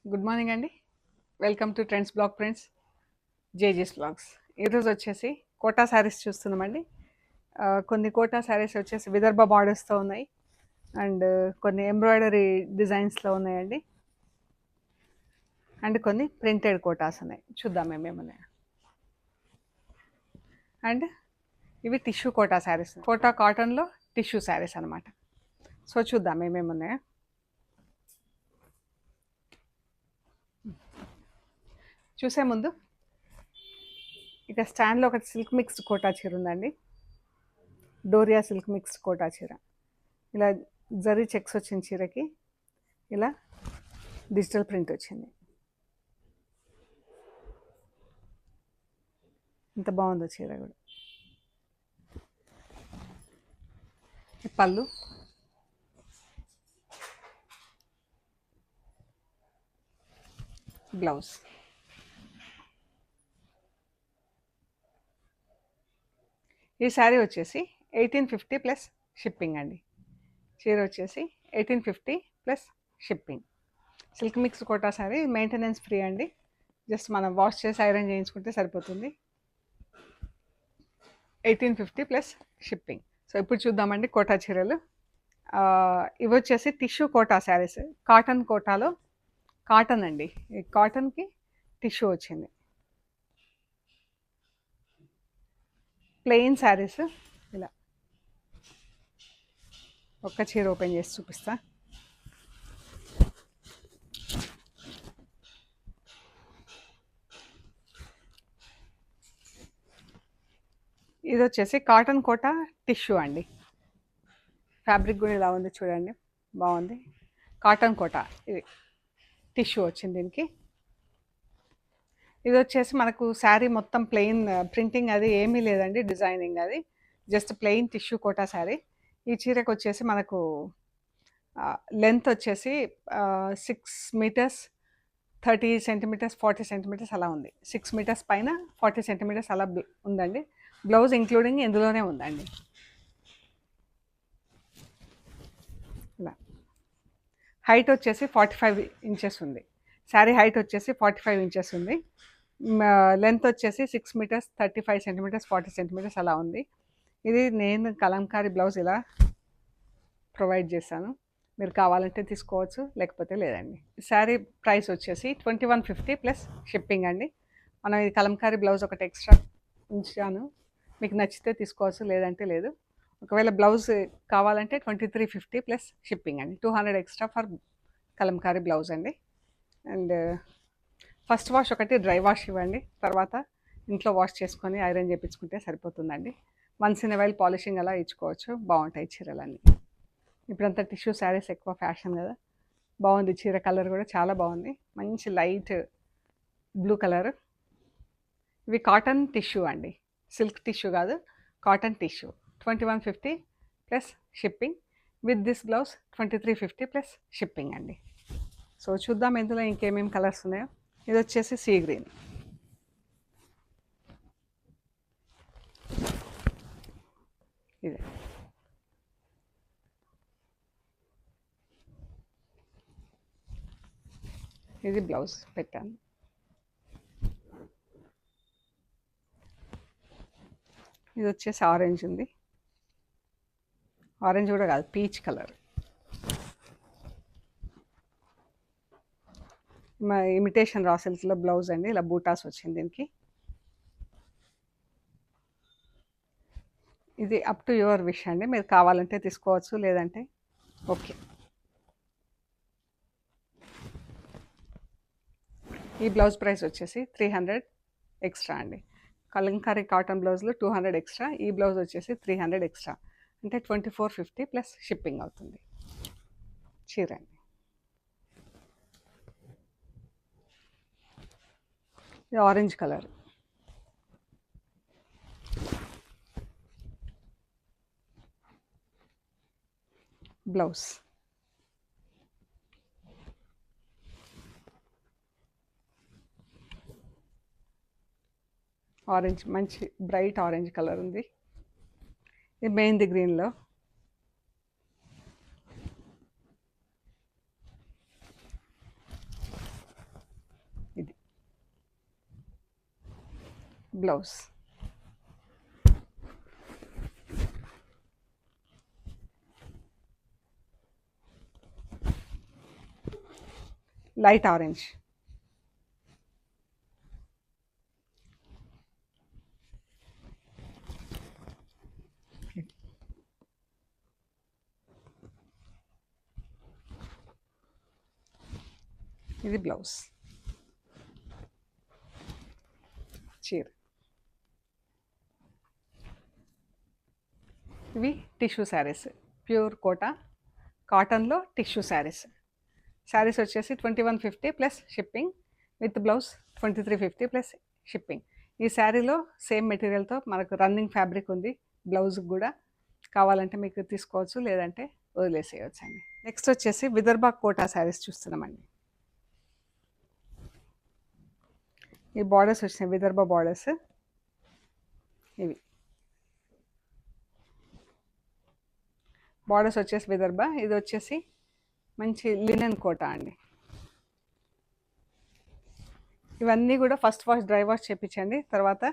Good morning అండి. Welcome to trends block prints జేజీస్ blocks. ఈరోజు వచ్చేసి కోటా శారీస్ చూస్తున్నామండి. కొన్ని కోటా శారీస్ వచ్చేసి విదర్భ బార్డర్స్తో ఉన్నాయి అండ్ కొన్ని ఎంబ్రాయిడరీ డిజైన్స్లో ఉన్నాయండి అండ్ కొన్ని ప్రింటెడ్ కోటాస్ ఉన్నాయి. చూద్దాం ఏమేమున్నాయి. అండ్ ఇవి టిష్యూ కోటా శారీస్, కోటా కాటన్లో టిష్యూ శారీస్ అనమాట. సో చూద్దాం ఏమేమున్నాయో. చూసే ముందు ఇక స్టాండ్లో ఒకటి సిల్క్ మిక్స్డ్ కోటా చీర ఉందండి. డోరియా సిల్క్ మిక్స్డ్ కోటా చీర. ఇలా జరీ చెక్స్ వచ్చిన చీరకి ఇలా డిజిటల్ ప్రింట్ వచ్చింది. ఇంత బాగుందో చీర కూడా. పళ్ళు, బ్లౌజ్. ఈ శారీ వచ్చేసి 1850 ప్లస్ షిప్పింగ్ అండి. చీర వచ్చేసి 1850 plus shipping. Silk mix Kota sari, maintenance free అండి. జస్ట్ మనం వాష్ చేసి ఐరన్ చేయించుకుంటే సరిపోతుంది. 1850 ప్లస్ షిప్పింగ్. సో ఇప్పుడు చూద్దామండి కోటా చీరలు. ఇవి వచ్చేసి టిష్యూ కోటా శారీస్. కాటన్ కోటాలో కాటన్ అండి. ఈ కాటన్కి టిష్యూ వచ్చింది. ప్లెయిన్ శారీస్. ఇలా ఒక్క చీర ఓపెన్ చేసి చూపిస్తా. ఇది వచ్చేసి కాటన్ కోటా టిష్యూ అండి. ఫ్యాబ్రిక్ కూడా ఇలా ఉంది చూడండి, బాగుంది. కాటన్ కోటా ఇది టిష్యూ వచ్చింది దీనికి. ఇది వచ్చేసి మనకు శారీ మొత్తం ప్లెయిన్, ప్రింటింగ్ అది ఏమీ లేదండి, డిజైనింగ్ అది just plain tissue Kota sari. ఈ చీరకు వచ్చేసి మనకు లెంత్ వచ్చేసి 6 మీటర్స్ 30 సెంటీమీటర్స్ 40 సెంటీమీటర్స్ అలా ఉంది. 6 మీటర్స్ పైన 40 సెంటీమీటర్స్ అలా ఉందండి. బ్లౌజ్ ఇంక్లూడింగ్ ఇందులోనే ఉందండి. ఇలా హైట్ వచ్చేసి 45 ఇంచెస్ ఉంది. శారీ హైట్ వచ్చేసి 45 ఇంచెస్ ఉంది. లెంత్ వచ్చేసి 6 మీటర్స్ 35 సెంటీమీటర్స్ 40 సెంటీమీటర్స్ అలా ఉంది. ఇది నేను కలంకారీ బ్లౌజ్ ఇలా ప్రొవైడ్ చేశాను. మీరు కావాలంటే తీసుకోవచ్చు, లేకపోతే లేదండి. శారీ ప్రైస్ వచ్చేసి 2150 ప్లస్ షిప్పింగ్ అండి. మనం ఇది కలంకారీ బ్లౌజ్ ఒకటి ఎక్స్ట్రా ఉంచాను, మీకు నచ్చితే తీసుకోవచ్చు, లేదంటే లేదు. ఒకవేళ బ్లౌజ్ కావాలంటే 2350 ప్లస్ షిప్పింగ్ అండి. 200 ఎక్స్ట్రా ఫర్ కలంకారీ బ్లౌజ్ అండి. అండ్ ఫస్ట్ వాష్ ఒకటి డ్రై వాష్ ఇవ్వండి, తర్వాత ఇంట్లో వాష్ చేసుకొని ఐరన్ చేయించుకుంటే సరిపోతుందండి. వన్స్ ఇన్ వైల్ పాలిషింగ్ అలా ఇచ్చుకోవచ్చు. బాగుంటాయి చీరలన్నీ. ఇప్పుడంతా టిష్యూ శారీస్ ఎక్కువ ఫ్యాషన్ కదా. బాగుంది చీర, కలర్ కూడా చాలా బాగుంది, మంచి లైట్ బ్లూ కలర్. ఇవి కాటన్ టిష్యూ అండి, సిల్క్ టిష్యూ కాదు, cotton tissue. 2150 plus shipping. With this blouse 2350 plus shipping అండి. సో చూద్దాం ఇందులో ఇంకేమేమి కలర్స్ ఉన్నాయో. ఇది వచ్చేసి సీ గ్రీన్. ఇది బ్లౌజ్ పెట్టాను. ఇది వచ్చేసి ఆరెంజ్ ఉంది. ఆరెంజ్ కూడా కాదు, పీచ్ కలర్. మా ఇమిటేషన్ రా సిల్క్లో బ్లౌజ్ అండి. ఇలా బూటాస్ వచ్చింది దీనికి. ఇది అప్ టు యువర్ విష్ అండి, మీరు కావాలంటే తీసుకోవచ్చు, లేదంటే ఓకే. ఈ బ్లౌజ్ ప్రైస్ వచ్చేసి 300 ఎక్స్ట్రా అండి. కలంకారీ కాటన్ బ్లౌజ్లో 200 ఎక్స్ట్రా, ఈ బ్లౌజ్ వచ్చేసి 300 ఎక్స్ట్రా, అంటే 2450 ప్లస్ షిప్పింగ్ అవుతుంది చీర అండి. ఇది ఆరెంజ్ కలర్. బ్లౌజ్ ఆరెంజ్, మంచి బ్రైట్ ఆరెంజ్ కలర్ ఉంది. ఇది మెహందీ గ్రీన్లో. బ్లౌజ్. Light orange. ఇది బ్లౌజ్. చీర. ఇవి టిష్యూ శారీస్, ప్యూర్ కోటా కాటన్లో టిష్యూ శారీస్. శారీస్ వచ్చేసి 2150 plus shipping, with blouse 2350 plus shipping. ఈ శారీలో సేమ్ మెటీరియల్తో మనకు రన్నింగ్ ఫ్యాబ్రిక్ ఉంది. బ్లౌజ్కి కూడా కావాలంటే మీకు తీసుకోవచ్చు, లేదంటే వదిలేసేయచ్చు అండి. నెక్స్ట్ వచ్చేసి విదర్భ కోటా శారీస్ చూస్తున్నామండి. ఈ బార్డర్స్ వచ్చినాయి, విదర్భ బార్డర్స్ ఇవి. బార్డర్స్ వచ్చేసి విదర్భ. ఇది వచ్చేసి మంచి లినెన్ కోటా అండి. ఇవన్నీ కూడా ఫస్ట్ వాష్, డ్రై వాష్ చేయించండి, తర్వాత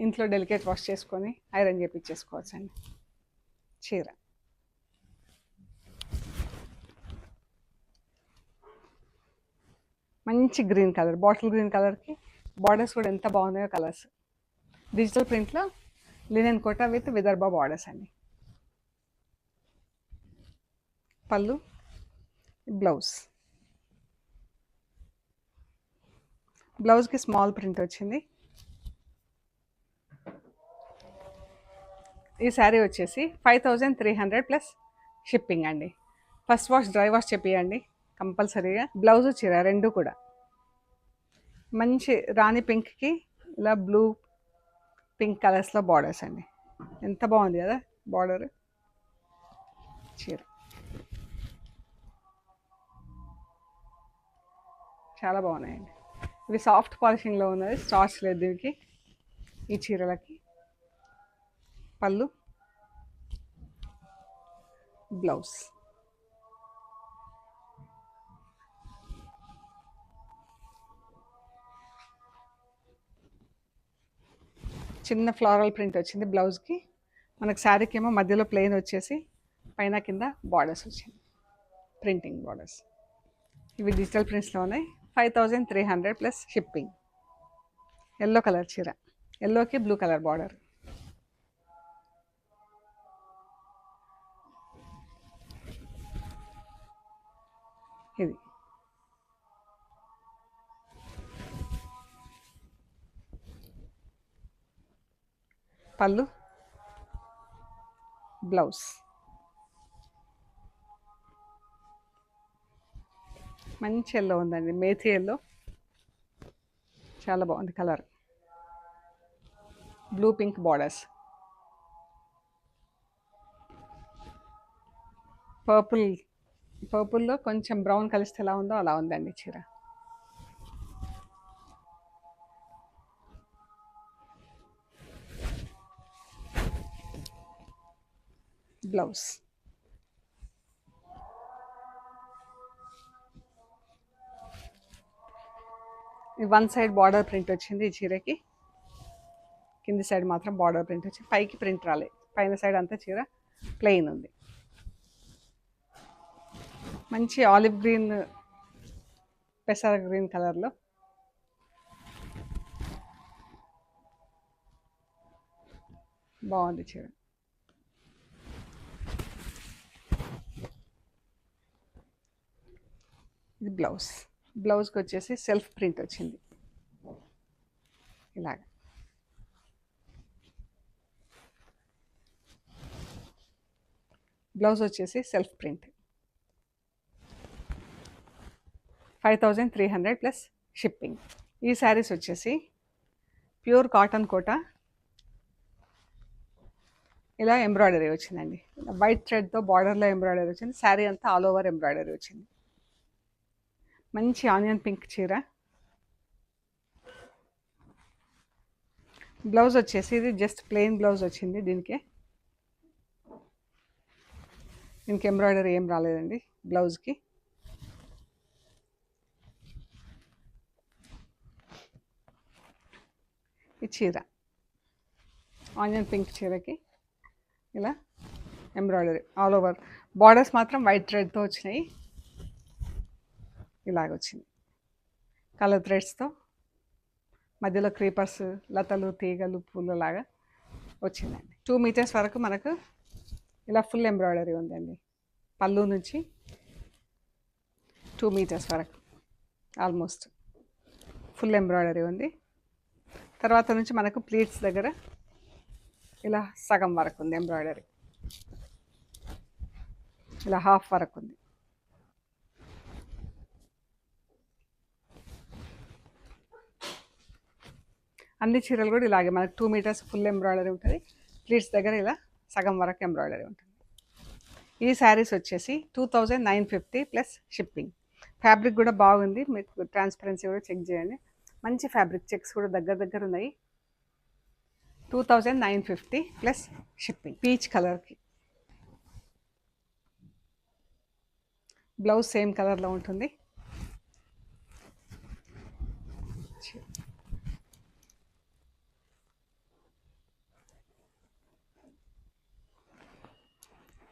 ఇంట్లో డెలికేట్ వాష్ చేసుకొని ఐరన్ చేయించేసుకోవచ్చు అండి. చీర. మంచి గ్రీన్ కలర్, బాటిల్ గ్రీన్ కలర్కి బార్డర్స్ కూడా ఎంత బాగున్నాయో కలర్స్. డిజిటల్ ప్రింట్లో linen Kota with Vidarbha borders అండి. పళ్ళు, బ్లౌజ్. బ్లౌజ్కి స్మాల్ ప్రింట్ వచ్చింది. ఈ శారీ వచ్చేసి 5300 ప్లస్ షిప్పింగ్ అండి. ఫస్ట్ వాష్, డ్రై వాష్ చెప్పియండి కంపల్సరీగా. బ్లౌజ్, చీర రెండు కూడా మంచి రాణి పింక్కి ఇలా బ్లూ పింక్ కలర్స్లో బార్డర్స్ అండి. ఎంత బాగుంది కదా బార్డర్. చీర చాలా బాగున్నాయండి. ఇవి సాఫ్ట్ పాలిషింగ్లో ఉన్నది, స్టార్చ్ లేదు దీనికి. ఈ చీరలకి పళ్ళు, బ్లౌజ్. చిన్న ఫ్లోరల్ ప్రింట్ వచ్చింది బ్లౌజ్కి. మనకు శారీకి ఏమో మధ్యలో ప్లెయిన్ వచ్చేసి పైన కింద బార్డర్స్ వచ్చింది, ప్రింటింగ్ బార్డర్స్. ఇవి డిజిటల్ ప్రింట్స్లో ఉన్నాయి. 5300 ప్లస్ షిప్పింగ్. ఎల్లో కలర్ చీర, ఎల్లోకి బ్లూ కలర్ బార్డర్. ఇది పళ్ళు, బ్లౌజ్. మంచి ఎల్లో ఉందండి, మేథీ ఎల్లో, చాలా బాగుంది కలర్. Blue pink borders. పర్పుల్లో కొంచెం బ్రౌన్ కలిస్తే ఎలా ఉందో అలా ఉందండి చీర. Blouse. One side border print వచ్చింది ఈ చీరకి, కింది సైడ్ మాత్రం బార్డర్ ప్రింట్ వచ్చింది, పైకి ప్రింట్ రాలేదు. పైన సైడ్ అంతా చీర ప్లెయిన్ ఉంది. మంచి ఆలివ్ గ్రీన్, పెసర గ్రీన్ కలర్లో బాగుంది చీర. ఇది బ్లౌజ్. బ్లౌజ్కి వచ్చేసి సెల్ఫ్ ప్రింట్ వచ్చింది ఇలాగ. బ్లౌజ్ వచ్చేసి సెల్ఫ్ ప్రింట్. 5300 plus shipping. ఈ శారీస్ వచ్చేసి ప్యూర్ కాటన్ కోటా, ఇలా ఎంబ్రాయిడరీ వచ్చిందండి. వైట్ థ్రెడ్తో బార్డర్లో ఎంబ్రాయిడరీ వచ్చింది. శారీ అంతా ఆల్ ఓవర్ ఎంబ్రాయిడరీ వచ్చింది. మంచి ఆనియన్ పింక్ చీర. బ్లౌజ్ వచ్చేసి ఇది జస్ట్ ప్లెయిన్ బ్లౌజ్ వచ్చింది. దీనికి ఎంబ్రాయిడరీ ఏం రాలేదండి బ్లౌజ్కి. ఈ చీర ఆనియన్ పింక్ చీరకి ఇలా ఎంబ్రాయిడరీ ఆల్ ఓవర్. బార్డర్స్ మాత్రం వైట్ థ్రెడ్తో వచ్చినాయి. ఇలాగొచ్చింది కలర్ థ్రెడ్స్తో, మధ్యలో క్రీపర్స్, లతలు, తీగలు, పూలలాగా వచ్చిందండి. 2 మీటర్స్ వరకు మనకు ఇలా ఫుల్ ఎంబ్రాయిడరీ ఉందండి. పళ్ళు నుంచి 2 మీటర్స్ వరకు ఆల్మోస్ట్ ఫుల్ ఎంబ్రాయిడరీ ఉంది. తర్వాత నుంచి మనకు ప్లీట్స్ దగ్గర ఇలా సగం వరకు ఉంది ఎంబ్రాయిడరీ, ఇలా హాఫ్ వరకు ఉంది. అన్ని చీరలు కూడా ఇలాగే మనకు 2 మీటర్స్ ఫుల్ ఎంబ్రాయిడరీ ఉంటుంది. ప్లీట్స్ దగ్గర ఇలా సగం వరకు ఎంబ్రాయిడరీ ఉంటుంది. ఈ శారీస్ వచ్చేసి 2950 ప్లస్ షిప్పింగ్. ఫ్యాబ్రిక్ కూడా బాగుంది, మీకు ట్రాన్స్పరెన్సీ కూడా చెక్ చేయండి. మంచి ఫ్యాబ్రిక్, చెక్స్ కూడా దగ్గర దగ్గర ఉన్నాయి. 2950 ప్లస్ షిప్పింగ్. పీచ్ కలర్కి బ్లౌజ్ సేమ్ కలర్లో ఉంటుంది.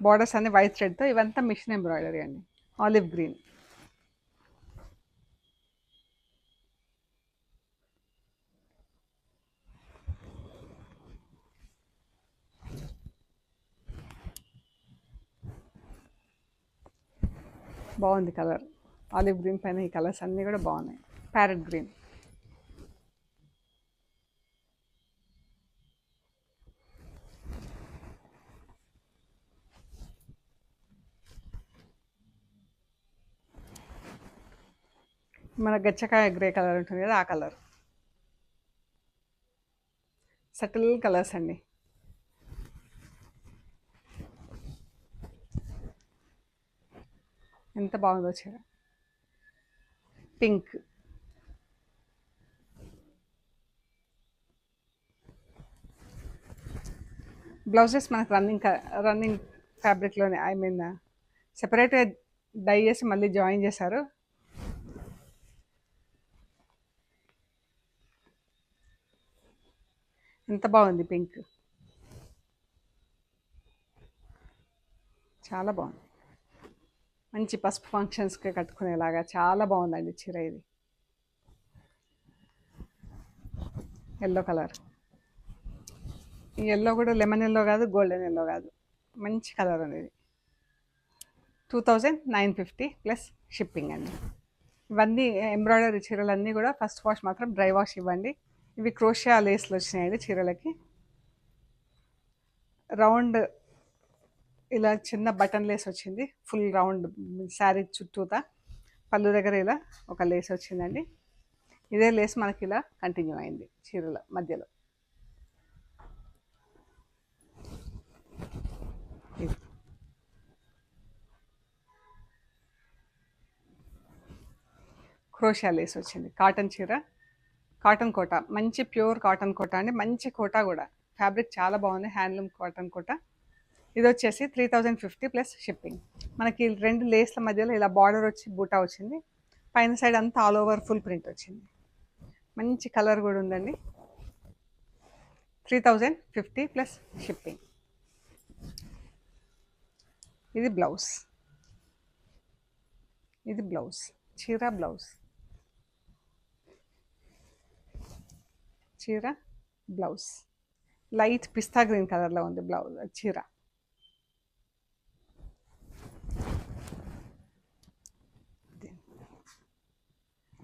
బార్డర్స్ అన్ని వైట్ థ్రెడ్తో, ఇవంతా మిషన్ ఎంబ్రాయిడరీ అండి. ఆలివ్ గ్రీన్, బాగుంది కలర్. ఆలివ్ గ్రీన్ పైన ఈ కలర్స్ అన్నీ కూడా బాగున్నాయి. ప్యారెట్ గ్రీన్, మన గచ్చకాయ గ్రే కలర్ ఉంటుంది కదా, ఆ కలర్. సటిల్ కలర్స్ అండి. ఎంత బాగుందో చీర. పింక్, బ్లౌజెస్ మనకు రన్నింగ్ ఫ్యాబ్రిక్లోనే, ఐ మీన్ సెపరేట్గా డై చేసి మళ్ళీ జాయిన్ చేశారు. ఎంత బాగుంది పింక్, చాలా బాగుంది. మంచి పసుపు ఫంక్షన్స్కి కట్టుకునేలాగా చాలా బాగుందండి చీర. ఇది ఎల్లో కలర్. ఈ ఎల్లో కూడా లెమన్ ఎల్లో కాదు, గోల్డెన్ ఎల్లో కాదు, మంచి కలర్ అనేది. 2950 ప్లస్ షిప్పింగ్ అండి. ఇవన్నీ ఎంబ్రాయిడరీ చీరలన్నీ కూడా ఫస్ట్ వాష్ మాత్రం డ్రై వాష్ ఇవ్వండి. ఇవి క్రోషియా లేస్లు వచ్చినాయండి చీరలకి. రౌండ్ ఇలా చిన్న బటన్ లేస్ వచ్చింది, ఫుల్ రౌండ్ శారీ చుట్టూతా. పళ్ళు దగ్గర ఇలా ఒక లేస్ వచ్చిందండి. ఇదే లేస్ మనకి ఇలా కంటిన్యూ అయింది చీరల మధ్యలో. క్రోషియా లేస్ వచ్చింది. కాటన్ చీర, కాటన్ కోట, మంచి ప్యూర్ కాటన్ కోట అండి. మంచి కోట కూడా, ఫ్యాబ్రిక్ చాలా బాగుంది, హ్యాండ్లూమ్ కాటన్ కోట. ఇది వచ్చేసి 3050 ప్లస్ షిప్పింగ్. మనకి 2 లేస్ల మధ్యలో ఇలా బార్డర్ వచ్చి బూటా వచ్చింది. పైన సైడ్ అంతా ఆల్ ఓవర్ ఫుల్ ప్రింట్ వచ్చింది. మంచి కలర్ కూడా ఉందండి. 3050 ప్లస్ షిప్పింగ్. ఇది బ్లౌజ్, ఇది బ్లౌజ్, చీర బ్లౌజ్, చీర బ్లౌజ్. లైట్ పిస్తా గ్రీన్ కలర్లో ఉంది బ్లౌజ్ చీర.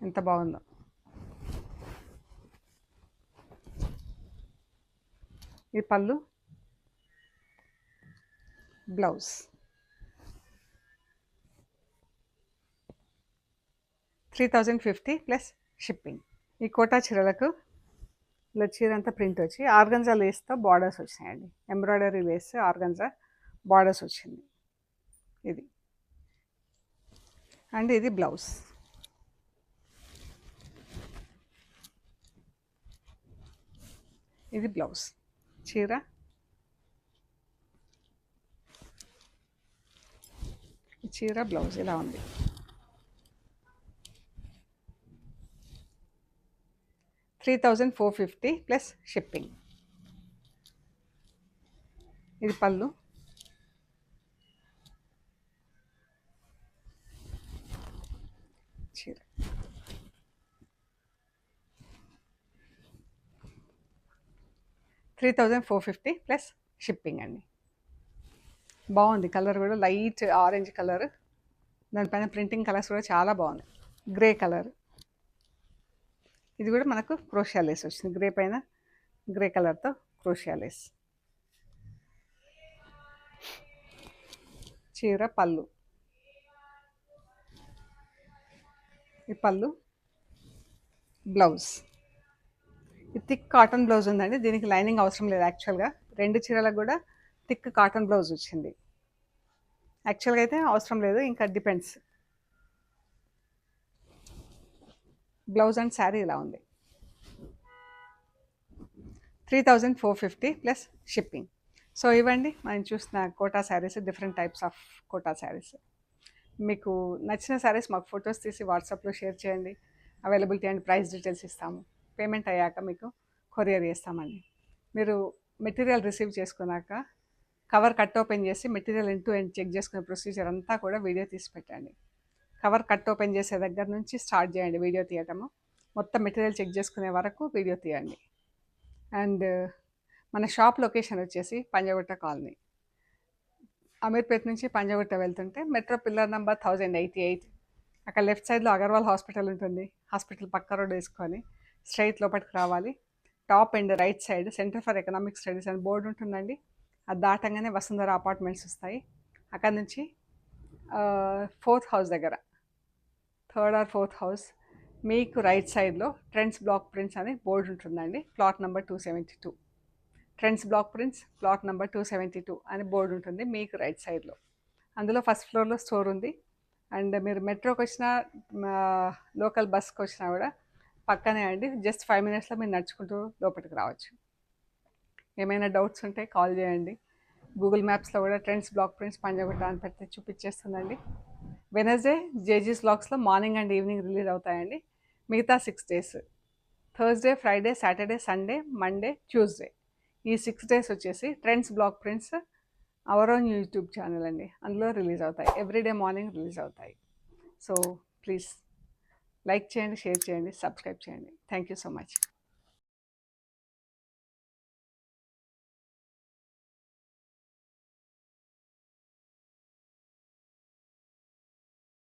ఎంత బాగుందో. ఈ పళ్ళు, బ్లౌజ్. 3050 plus shipping. ఈ కోటా చీరలకు ఇలా చీర అంతా ప్రింట్ వచ్చి ఆర్గంజా లేస్తో బార్డర్స్ వచ్చినాయండి. ఎంబ్రాయిడరీ లేస్ ఆర్గంజా బార్డర్స్ వచ్చింది. ఇది అండ్ ఇది బ్లౌజ్. ఇది బ్లౌజ్, చీర, చీర బ్లౌజ్ ఇలా ఉంది. 3450 ప్లస్ షిప్పింగ్. ఇది పళ్ళు. చీర 3450 ప్లస్ షిప్పింగ్ అండి. బాగుంది కలర్ కూడా, లైట్ ఆరెంజ్ కలర్, దానిపైన ప్రింటింగ్ కలర్స్ కూడా చాలా బాగున్నాయి. గ్రే కలర్, ఇది కూడా మనకు క్రోషియా లేస్ వచ్చింది. గ్రే పైన గ్రే కలర్తో క్రోషియా లేస్. చీర పళ్ళు, ఈ పళ్ళు, బ్లౌజ్. ఇది థిక్ కాటన్ బ్లౌజ్ ఉందండి, దీనికి లైనింగ్ అవసరం లేదు. యాక్చువల్గా 2 చీరలకు కూడా థిక్ కాటన్ బ్లౌజ్ వచ్చింది. యాక్చువల్గా అయితే అవసరం లేదు, ఇంకా డిపెండ్స్. బ్లౌజ్ అండ్ శారీ ఇలా ఉంది. 3450 ప్లస్ షిప్పింగ్. సో ఇవ్వండి మనం చూసిన Kota saris, different types of Kota saris. మీకు నచ్చిన శారీస్ మాకు ఫొటోస్ తీసి వాట్సాప్లో షేర్ చేయండి. అవైలబిలిటీ అండ్ ప్రైస్ డీటెయిల్స్ ఇస్తాము. పేమెంట్ అయ్యాక మీకు కొరియర్ చేస్తామండి. మీరు మెటీరియల్ రిసీవ్ చేసుకున్నాక కవర్ కట్ ఓపెన్ చేసి material end to end check చేసుకునే ప్రొసీజర్ అంతా కూడా వీడియో తీసి పెట్టండి. కవర్ కట్ ఓపెన్ చేసే దగ్గర నుంచి స్టార్ట్ చేయండి వీడియో తీయటము. మొత్తం మెటీరియల్ చెక్ చేసుకునే వరకు వీడియో తీయండి. అండ్ మన షాప్ లొకేషన్ వచ్చేసి పంజాగుట్ట కాలనీ. అమీర్పేట్ నుంచి పంజాగుట్ట వెళ్తుంటే మెట్రో పిల్లర్ నెంబర్ 1088, అక్కడ లెఫ్ట్ సైడ్లో అగర్వాల్ హాస్పిటల్ ఉంటుంది. హాస్పిటల్ పక్క రోడ్ వేసుకొని స్ట్రైట్ లోపలికి రావాలి. Top and right side centre for economic studies అని బోర్డు ఉంటుందండి. అది దాటంగానే వసుంధర అపార్ట్మెంట్స్ వస్తాయి. అక్కడ నుంచి 4th హౌస్ దగ్గర, 3rd or 4th హౌస్, మీకు రైట్ సైడ్లో ట్రెండ్స్ బ్లాక్ ప్రింట్స్ అని బోర్డు ఉంటుందండి. Plot number 272, trends block prints plot number 272 అని బోర్డు ఉంటుంది మీకు రైట్ సైడ్లో. అందులో ఫస్ట్ ఫ్లోర్లో స్టోర్ ఉంది. అండ్ మీరు మెట్రోకి వచ్చినా లోకల్ బస్కి వచ్చినా కూడా పక్కనే అండి. జస్ట్ 5 minutesలో మీరు నడుచుకుంటూ లోపలికి రావచ్చు. ఏమైనా డౌట్స్ ఉంటే కాల్ చేయండి. గూగుల్ మ్యాప్స్లో కూడా ట్రెండ్స్ బ్లాక్ ప్రింట్స్ పంజాగుట్ట అని పెడితే చూపించేస్తుందండి. వెనస్డే జేజీస్ బ్లాగ్స్లో మార్నింగ్ అండ్ ఈవినింగ్ రిలీజ్ అవుతాయండి. మిగతా 6 days, Thursday, Friday, Saturday, Sunday, Monday, Tuesday, ఈ 6 days వచ్చేసి trends block prints our own YouTube channel అండి. అందులో రిలీజ్ అవుతాయి. ఎవ్రీడే మార్నింగ్ రిలీజ్ అవుతాయి. సో ప్లీజ్ లైక్ చేయండి, షేర్ చేయండి, సబ్స్క్రైబ్ చేయండి. Thank you so much.